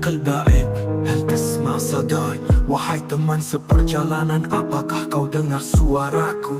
رفيق البعيد هل تسمع صداي Wahai teman seperjalanan, apakah kau dengar suaraku?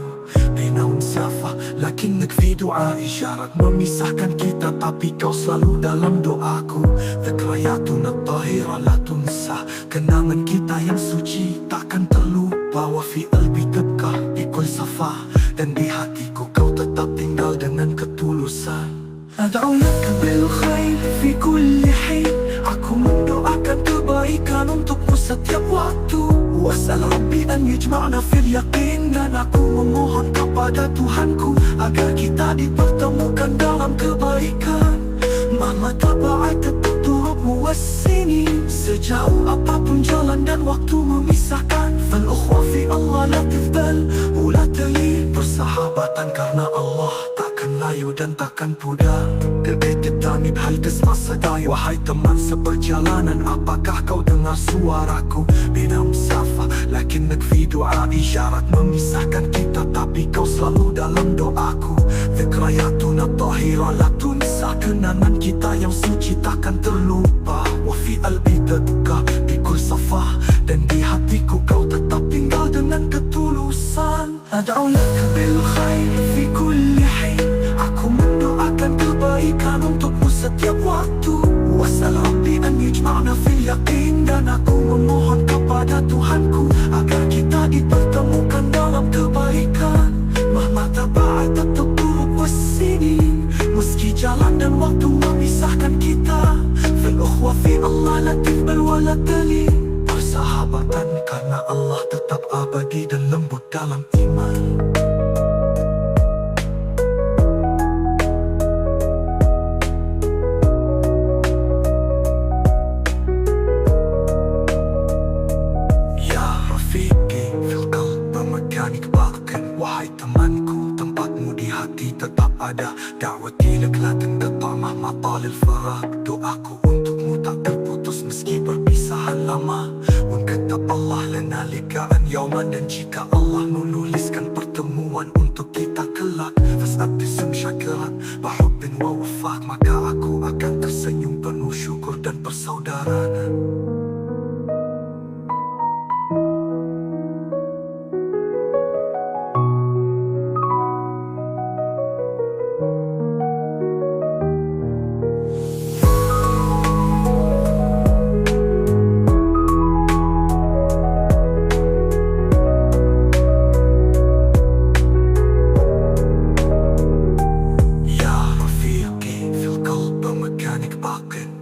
Bina unsafah, lakin nakfi doa isyarat memisahkan kita, tapi kau selalu dalam doaku. Dhikrayatuna tahira la tunsa, kenangan kita yang suci takkan terlupa. Wa fi qalbi tabqa bikul safah, dan di hatiku kau tetap tinggal dengan ketulusan. Ad'u laka bil khair fi kulli hin, aku mendoakan kebaikan untukmu setiap waktu. Wasal Rabbi an yajma'na fil yaqin, dan aku memohon kepada Tuhanku agar kita dipertemukan dalam kebaikan. Mahma taba'at at-turub was-sinin, sejauh apapun jalan dan waktu memisahkan. Fal ukhwa fi Allah la tafdal wa la talin, persahabatan karena Allah takkan layu dan takkan pudar. Terbetit-tanib hal tasma sadai, wahai teman seperjalanan, apakah kau dengar suaraku? Bina musafah, lakin nakfi doa isyarat memisahkan kita, tapi kau selalu dalam doaku. Dhikrayatuna tahira la tunsa, kenangan kita yang suci takkan terlupa. Wa fi qalbi tabqa bikul safah, dan di hatiku kau tetap tinggal dengan ketulusan. Ad'u laka bil khair fi kulli hin, aku mendoakan kebaikan untukmu setiap waktu. Wasal Rabbi an yajma'na fil yaqin, dan aku memohon kepada Tuhanku agar kita dipertemukan dalam kebaikan. Mahma taba'at at-turub was-sinin, meski jalan dan waktu memisahkan kita. Fil ukhwa fi Allah la tafdal wa la talin, persahabatan karena Allah tetap abadi dan lembut dalam iman. Wahai temanku, tempatmu di hati tetap ada. Da'wati lak la tanqata mahma talil faraq, doaku untukmu tak terputus meski perpisahan lama. Wa katab Allah lana liqa'an yawman, dan jika Allah menuliskan pertemuan untuk kita kelak, fas'abtisum syakiran bahubbin wa wafaq, maka aku akan tersenyum penuh syukur dan persaudaraan.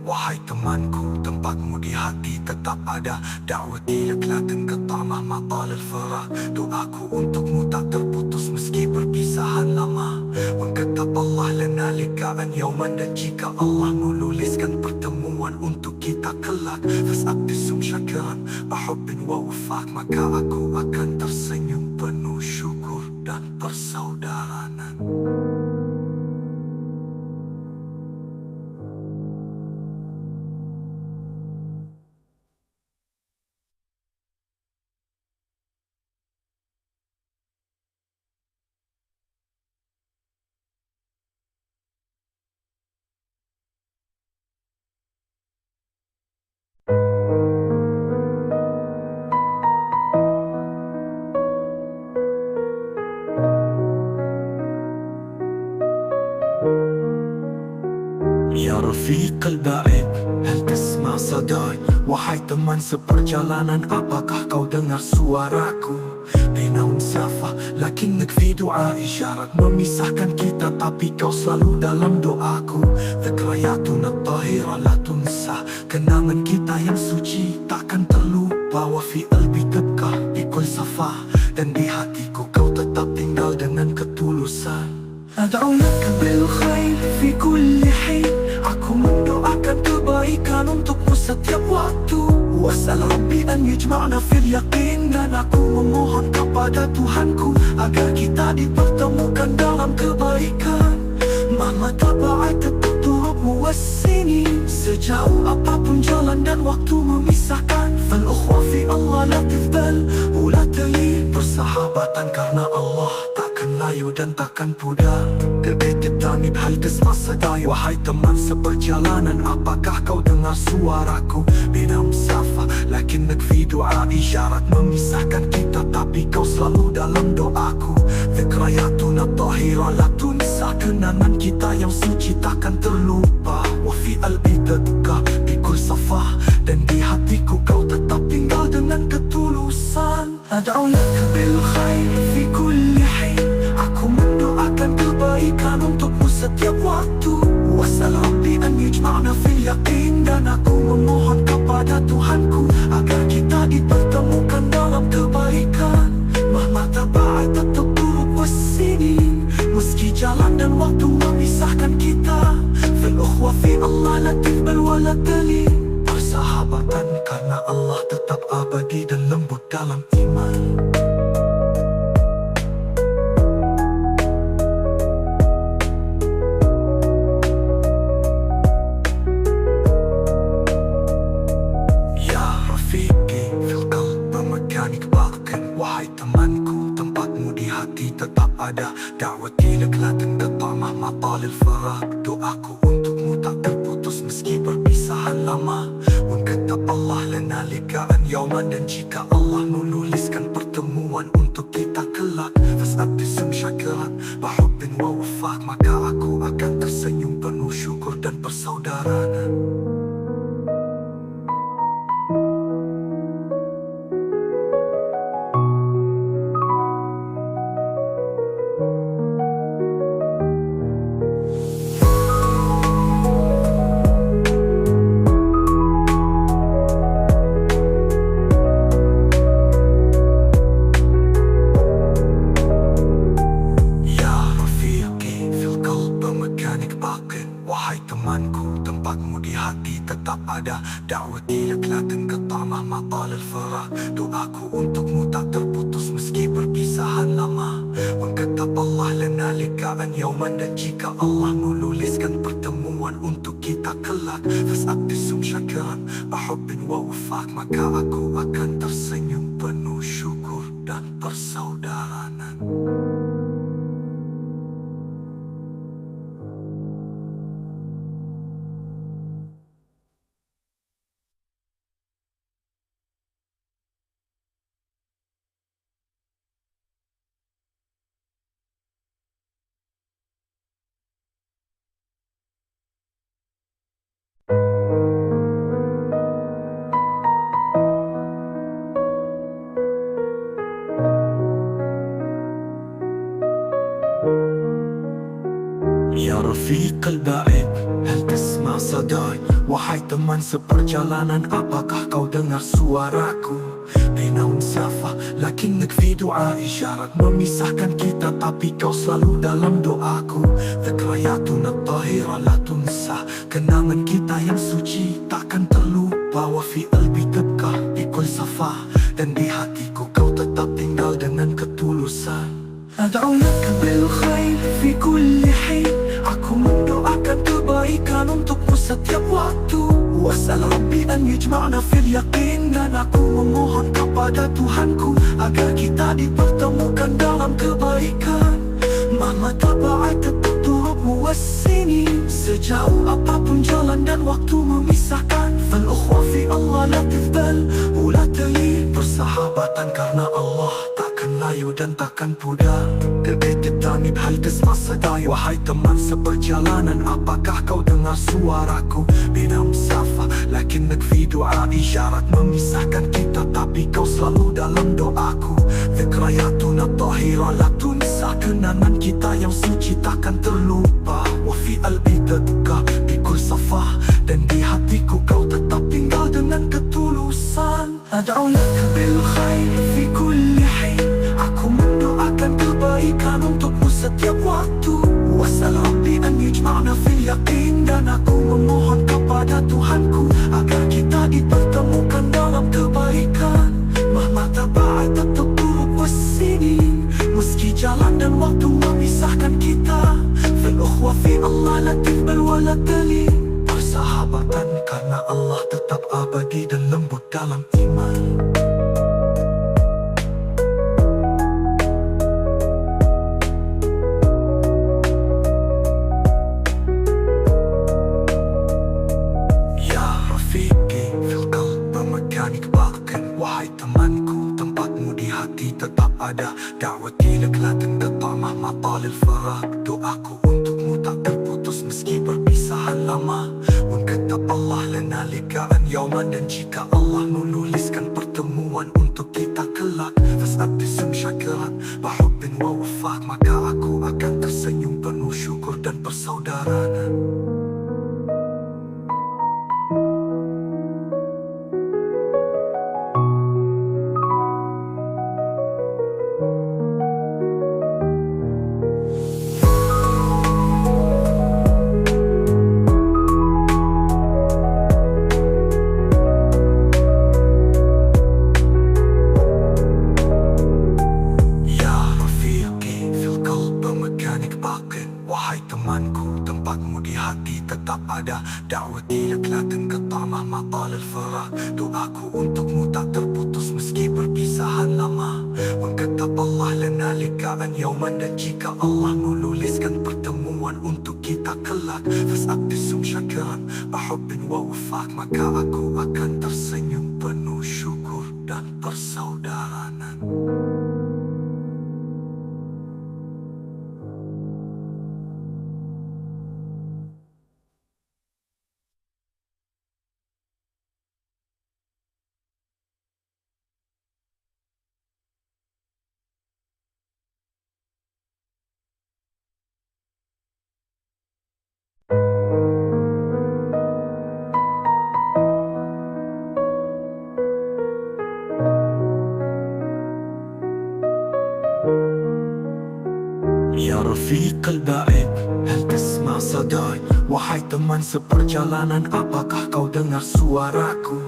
Wahai temanku, tempatmu di hati tetap ada. Da'wati lak la tanqata mahma talil faraq, doaku untukmu tak terputus meski perpisahan lama. Wa katab Allah lana liqa'an yawman, dan jika Allah menuliskan pertemuan untuk kita kelak, fas'abtisum syakiran bahubbin wa wafaq, maka aku akan tersenyum penuh syukur dan persaudaraan. Ya Rafiq al-Ba'id hal tasma sadai, wahai teman seperjalanan, apakah kau dengar suaraku? Bina unsafah, lakin nakfi doa isyarat memisahkan kita, tapi kau selalu dalam doaku. Dhikrayatuna tahira la tunsa, kenangan kita yang suci takkan terlupa. Wa fi qalbi tabqa bikul safah, dan di hatiku kau tetap tinggal dengan ketulusan. Ad'u laka bil khair fi kulli hin, aku mendoakan kebaikan untukmu setiap waktu. Wasal Rabbi an yajma'na fil yaqin, dan aku memohon kepada Tuhanku agar kita dipertemukan dalam kebaikan. Mahma taba'at at-turub was-sinin, sejauh apapun jalan dan waktu memisahkan. Fal ukhwa fi Allah la tafdal wa la talin, persahabatan karena Allah takkan layu dan takkan pudar. Terbetit tangib hal semasa daya. Wahai teman seperjalanan, apakah kau dengar suaraku? Bina musafah, lakin nakfi doa. Isyarat memisahkan kita, tapi kau selalu dalam doaku. Zikrayatuna tahira la tunsa. Kenangan kita yang suci takkan terlupa. Wafi albi tadka bikul safah. Dan di hatiku kau tetap tinggal dengan ketulusan. Ad'u laka bil khair fi kulli hin. Aku mendoakan kebaikan untukmu setiap waktu. Wasal Rabbi an yujma'na fil yaqin. Dan aku memohon kepada Tuhanku agar kita dipertemukan dalam kebaikan. Mahma taba'at at-turuq was-sinin. Meski jalan dan waktu memisahkan kita, fil ukhwa fi Allah la taqbal wa la talin. Persahabatan karena Allah tetap abadi dan lembut dalam iman. Ya Rafiqi fil qalb bermekanik batin. Wahai temanku, tempatmu di hati tetap ada. Da'wati lak la tanqata mahma talil faraq. Doaku untukmu tak terputus meski perpisahan lama. Kata Allah lana likaan yauman. Dan jika Allah menuliskan pertemuan untuk kita kelak, fas'abtisum syakiran bahubbin wa wafat. Maka aku akan tersenyum penuh syukur dan persaudaraan. Wahai temanku, tempatmu di hati tetap ada. Da'wati lak la tanqata mahma talal faraq. Doaku untukmu tak terputus meski perpisahan lama. Wa Allah lana likaan yauman. Dan jika Allah menuliskan pertemuan untuk kita kelak, fas'abtisum syakiran bahubbin wa wafat. Maka aku akan tersenyum penuh syukur dan persaudaraan. Ya Rafiq al-Ba'id, hal tasma' sadai. Wahai teman seperjalanan, apakah kau dengar suaraku? Bina unsafah, lakin nakfi doa. Isyarat memisahkan kita, tapi kau selalu dalam doaku. Zikrayatuna tahira la tunsa. Kenangan kita yang suci takkan terlupa. Wafi albi tabqa bikul safah. Dan di hatiku kau tetap tinggal dengan ketulusan. Ad'u laka bil khair fi kulli hin. Aku mendoakan kebaikan untukmu setiap waktu. Wasal Rabbi an yujma'na fil yaqin. Dan aku memohon kepada Tuhanku agar kita dipertemukan dalam kebaikan. Mahma taba'at at-turuq was-sinin. Sejauh apapun jalan dan waktu memisahkan, fal ukhwa fi Allah la taqbal wa la talin. Persahabatan karena Allah takkan layu dan takkan pudar. Terbetit tangib hal semasa daya. Wahai teman seperjalanan, apakah kau dengar suaraku? Bina musafah, lakin nakfi doa. Isyarat memisahkan kita, tapi kau selalu dalam doaku. Zikrayatuna tahira la tunsa. Kenangan kita yang suci takkan terlupa. Wafi albi tadka bikul safah. Dan di hatiku kau tetap tinggal dengan ketulusan. Ad'u laka bil khair fi kulli hin. Aku mendoakan kebaikan untukmu setiap waktu. Wasal Rabbi an yujma'na fil yaqin. Dan aku memohon kepada Tuhanku agar kita dipertemukan dalam kebaikan. Mahma taba'at at-turuq was-sinin. Meski jalan dan waktu memisahkan kita, fil ukhwa fi Allah la taqbal wa la talin. Persahabatan karena Allah tetap abadi dan lembut dalam iman. Wahai temanku, tempatmu di hati tetap ada. Da'wati lak la tanqata mahma talil faraq. Doaku untukmu tak terputus meski perpisahan lama. Katab Allah lana liqa'an yawman, dan jika Allah menuliskan pertemuan untuk kita kelak, fas'abtisum syakiran bahubbin wa wafaq, maka aku akan tersenyum penuh syukur dan persaudaraan. Wahai temanku, tempatmu di hati tetap ada. Da'wati lak la tanqata mahma talal faraq. Doaku untukmu tak terputus meski perpisahan lama. Katab Allah lana liqa'an yawman, dan jika Allah menuliskan pertemuan untuk kita kelak, fas'abtisum syakiran bahubbin wa wafaq, maka aku akan tersenyum penuh syukur dan persaudaraan. Ya Rafiq al-Ba'id, hal tasma' sadai. Wahai teman seperjalanan, apakah kau dengar suaraku?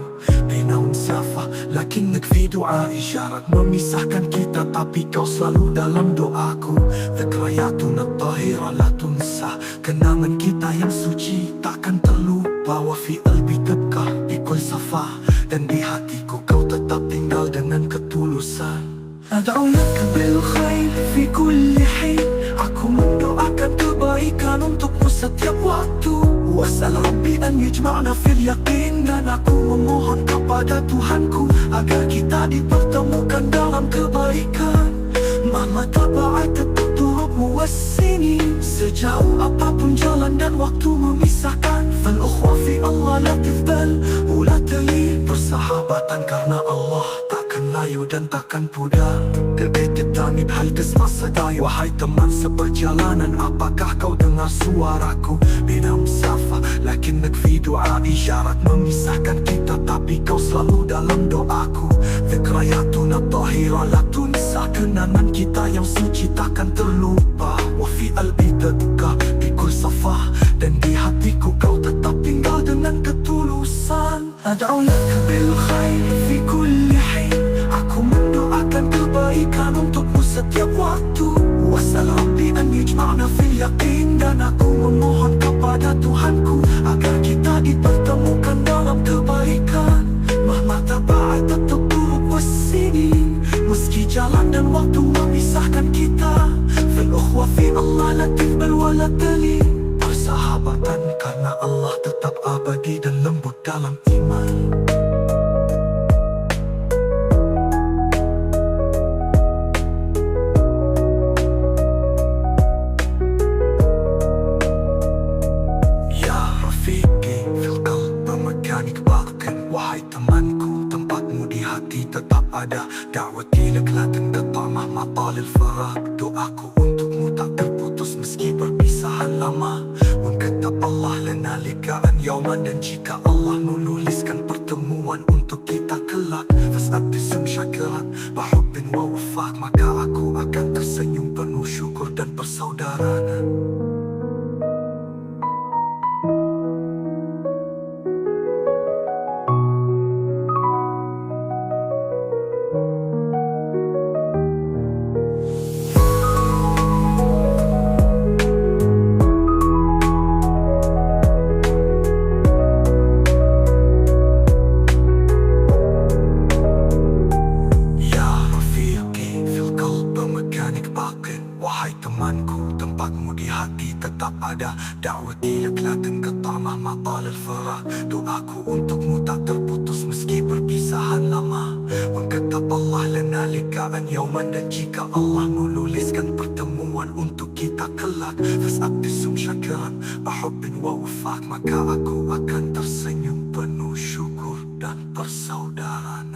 Binaun safa, lakin nakfi doa. Isyarat memisahkan kita, tapi kau selalu dalam doaku. Dhikrayatuna tahira la tunsa, kenangan kita yang suci takkan terlupa. Wa fi qalbi tabqa bikul safa, dan di hatiku kau tetap tinggal dengan ketulusan. Ad'u laka bil khair fi kulli hin, aku mendoakan kebaikan untukmu setiap waktu. Wasal Rabbi an yajma'na fil yaqin, dan aku memohon kepada Tuhanku agar kita dipertemukan dalam kebaikan. Mahma taba'at tuturubmu wassinin, sejauh apapun jalan dan waktu memisahkan. Fal ukhwa fi Allah la tizbal wa la talil, persahabatan karena Allah takkan layu dan takkan pudar. Terbetit-tanib hal tasma' sadai. Wahai teman seperjalanan, apakah kau dengar suaraku? Bina musafah, lakin nakfi doa. Isyarat memisahkan kita, tapi kau selalu dalam doaku. Dhikrayatuna tahira la tunsa, kenangan kita yang suci takkan terlupa. Wa fi qalbi tabqa bikul safah, dan di hatiku kau tetap tinggal dengan ketulusan. Ad'u laka bil khair fi kulli hin, aku mendoakan kebaikan untukmu setiap waktu. Wasal Rabbi an yajma'na fil yaqin, dan aku memohon kepada Tuhanku agar kita dipertemukan dalam kebaikan. Mahma taba'at tuturub wassinin, meski jalan dan waktu memisahkan kita. Fil ukhwa fi Allah la tizbal wa la talil, persahabatan karena Allah tetap abadi dan lembut dalam iman. Wahai temanku, tempatmu di hati tetap ada. Da'wati lak la tanqata mahma talil faraq. Doaku untukmu tak terputus meski perpisahan lama. Katab Allah lana liqa'an yawman, dan jika Allah menuliskan pertemuan untuk kita kelak, fas'abtisum syakiran bahubbin wa wafaq, maka aku akan tersenyum penuh syukur dan persaudaraan. Wahai temanku, tempatmu di hati tetap ada. Da'wati lak la tanqata mahma talal faraq. Doaku untukmu tak terputus meski perpisahan lama. likaan yauman, dan jika Allah menuliskan pertemuan untuk kita kelak, fasabtisum syakiran bahubbin wa wafak, maka aku akan tersenyum penuh syukur dan persaudaraan.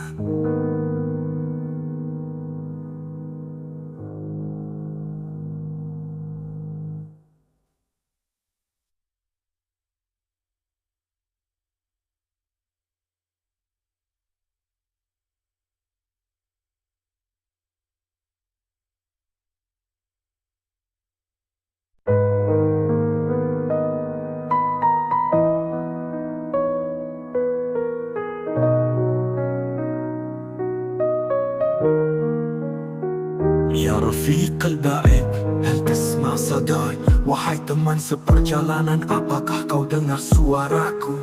Ya Rafiq al-Ba'id, hal tasma' sadai? Wahai teman seperjalanan, apakah kau dengar suaraku?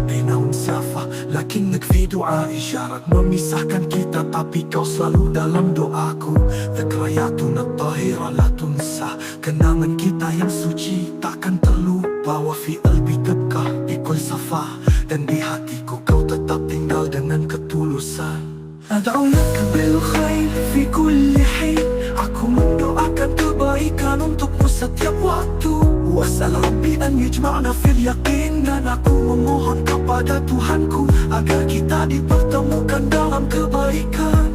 Binaun safa, lakin nakfi doa, isyarat memisahkan kita, tapi kau selalu dalam doaku. Dhikrayatuna tahira la tunsa, kenangan kita yang suci takkan terlupa. Wa fi qalbi tabqa bikul safa, dan di hatiku kau tetap tinggal dengan ketulusan. Ad'u lak bil khair fi kulli hin, aku mendoakan kebaikan untukmu setiap waktu. Wasal Rabbi an yajma'na fil yaqin, dan aku memohon kepada Tuhanku agar kita dipertemukan dalam kebaikan.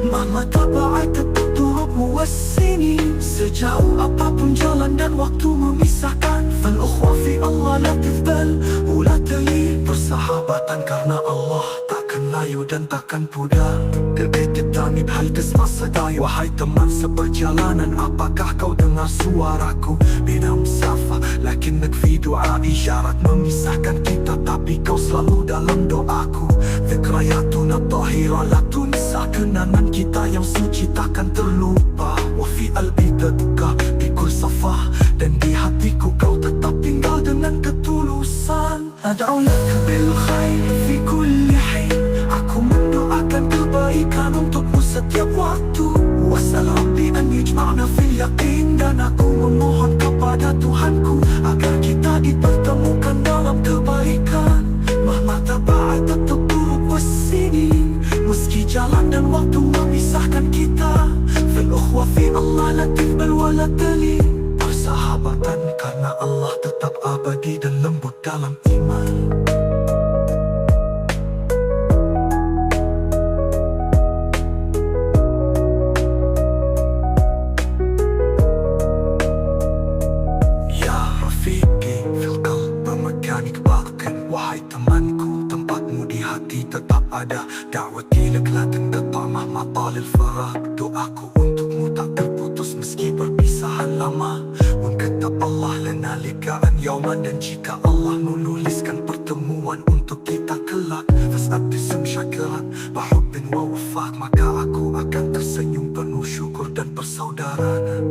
Mahma taba'at at-turub was-sinin, sejauh apapun jalan dan waktu memisahkan. Fal ukhwa fi Allah la tafdal ula tali, persahabatan karena Allah takkan layu dan takkan pudar. Terbetit-tani hal tasma' sadai? Wahai teman seperjalanan, apakah kau dengar suaraku? Bina musafa, lakin nakfi doa, isyarat memisahkan kita, tapi kau selalu dalam doaku. Dhikrayatuna tahira la tunsa, kenangan kita yang suci takkan terlupa. Wa fi qalbi tabqa bikul safa, dan di hatiku kau tetap tinggal dengan ketulusan. Ad'u lak bil khair fi kulli hin, aku mendoakan kebaikan untukmu setiap waktu. Wasal Rabbi an yajma'na fil yaqin, dan aku memohon kepada Tuhanku agar kita dipertemukan dalam kebaikan. Mahma taba'at at-turub was-sinin, meski jalan dan waktu memisahkan kita. Fil ukhwa fi Allah la tafdal wa la tali, persahabatan karena Allah tetap abadi dan lembut dalam iman. Wahai temanku, tempatmu di hati tetap ada. Da'wati lak la tanqata' mahma talil faraq, doaku untukmu tak terputus meski perpisahan lama. Wa katab Allah lana liqa'an yauman, dan jika Allah menuliskan pertemuan untuk kita kelak, fasabtisum syakiran bahubbin wa wafak, maka aku akan tersenyum penuh syukur dan persaudaraan.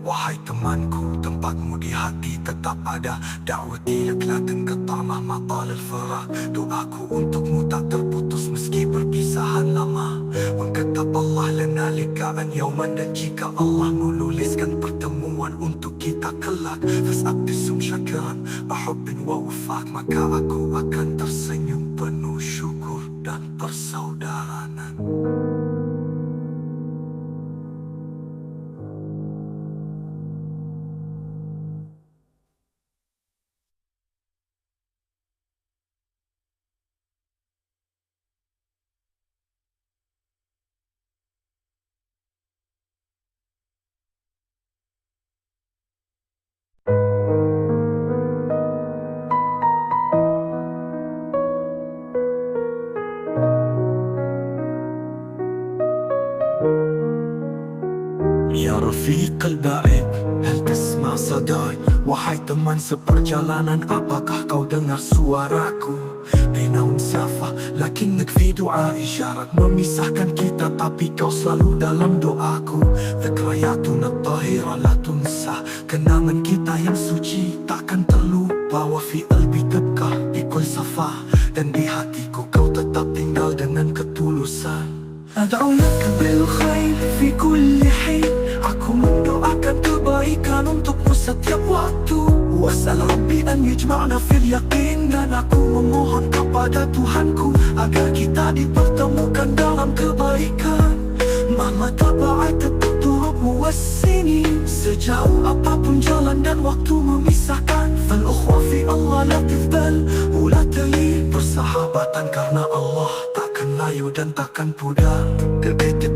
Wahai temanku, tempatmu di hati tetap ada. Da'wati lak la tanqata' mahma talil faraq, doaku untukmu tak terputus meski perpisahan lama. Wa katab Allah lana liqa'an yauman, dan jika Allah menuliskan pertemuan untuk kita kelak, fasabtisum syakiran bahubbin wa wafak, maka aku akan tersenyum penuh syukur dan persaudaraan. Ya Rafiq al-Ba'id, hal tasma' sadai? Wahai teman seperjalanan, apakah kau dengar suaraku? Binaun safa, lakin nakfi doa, isyarat memisahkan kita, tapi kau selalu dalam doaku. Dhikrayatuna tahira setiap waktu. Wasal Rabbi an yajma'na fil yaqin. Dan aku memohon kepada Tuhanku agar kita dipertemukan dalam kebaikan. Mama tabaat tuturubmu wassini. Sejauh apapun jalan dan waktu memisahkan. Fal ukhwa fi Allah la tizbal ula tali. Persahabatan karena Allah takkan layu dan takkan pudar.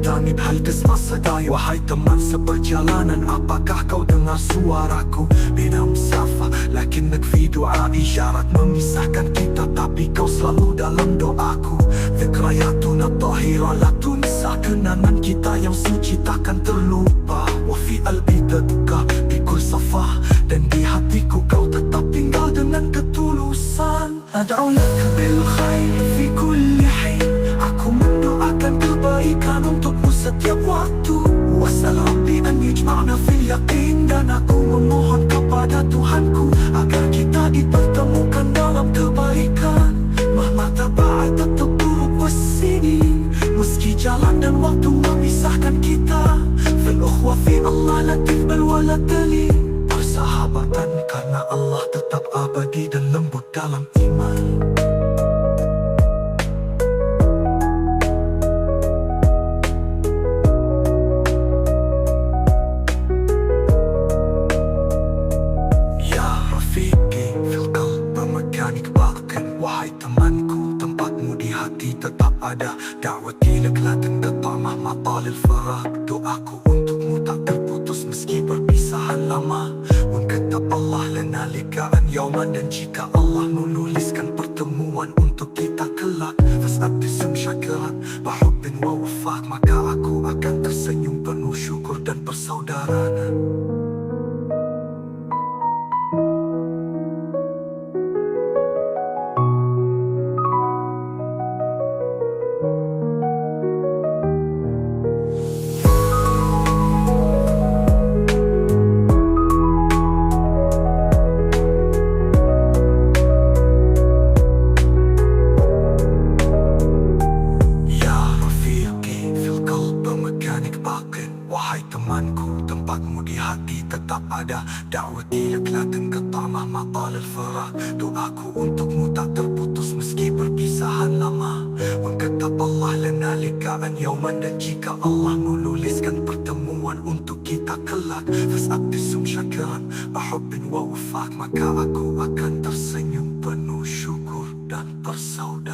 Tanib hal tasma sadai. Wahai teman seperjalanan, apakah kau dengar suaraku? Bina musafah lakin nakfi doa. Isyarat memisahkan kita tapi kau selalu dalam doaku. Zikrayatuna tahira la tunsa. Kenangan kita yang suci takkan terlupa. Wa fi albi tadka bikul safah. Dan di hatiku kau tetap tinggal dengan ketulusan. Ad'u laka bil khair fi kulli hin. Aku mendoakan kebaikan untukmu setiap waktu. Wasal Rabbi an yajma'na fil yaqin. Dan aku memohon kepada Tuhanku agar kita dipertemukan dalam kebaikan. Mahma taba'at at-turub wassini. Meski jalan dan waktu memisahkan kita. Fil ukhwa fi Allah la tizbal wa la tali. Persahabatan karena Allah tetap abadi dan lembut dalam iman. Wahai temanku, tempatmu di hati tetap ada. Da'wati lak la tanqata mahma talil faraq. Doaku untukmu tak terputus meski perpisahan lama. Wa katab Allah lana liqa'an yawman. Dan jika Allah menuliskan pertemuan untuk kita kelak, fasabtisum syakiran bahubbin wa wafaq. Maka aku akan tersenyum penuh syukur dan persaudaraan. Wahai temanku, tempatmu di hati tetap ada. Da'wati lak la tanqata mahma talal faraq. Doaku untukmu tak terputus meski perpisahan lama. Wa katab Allah lana liqa'an yawman. Dan jika Allah menuliskan pertemuan untuk kita kelak, fasabtisum syakiran bahubbin wa wafaq. Maka aku akan tersenyum penuh syukur dan persaudaraan.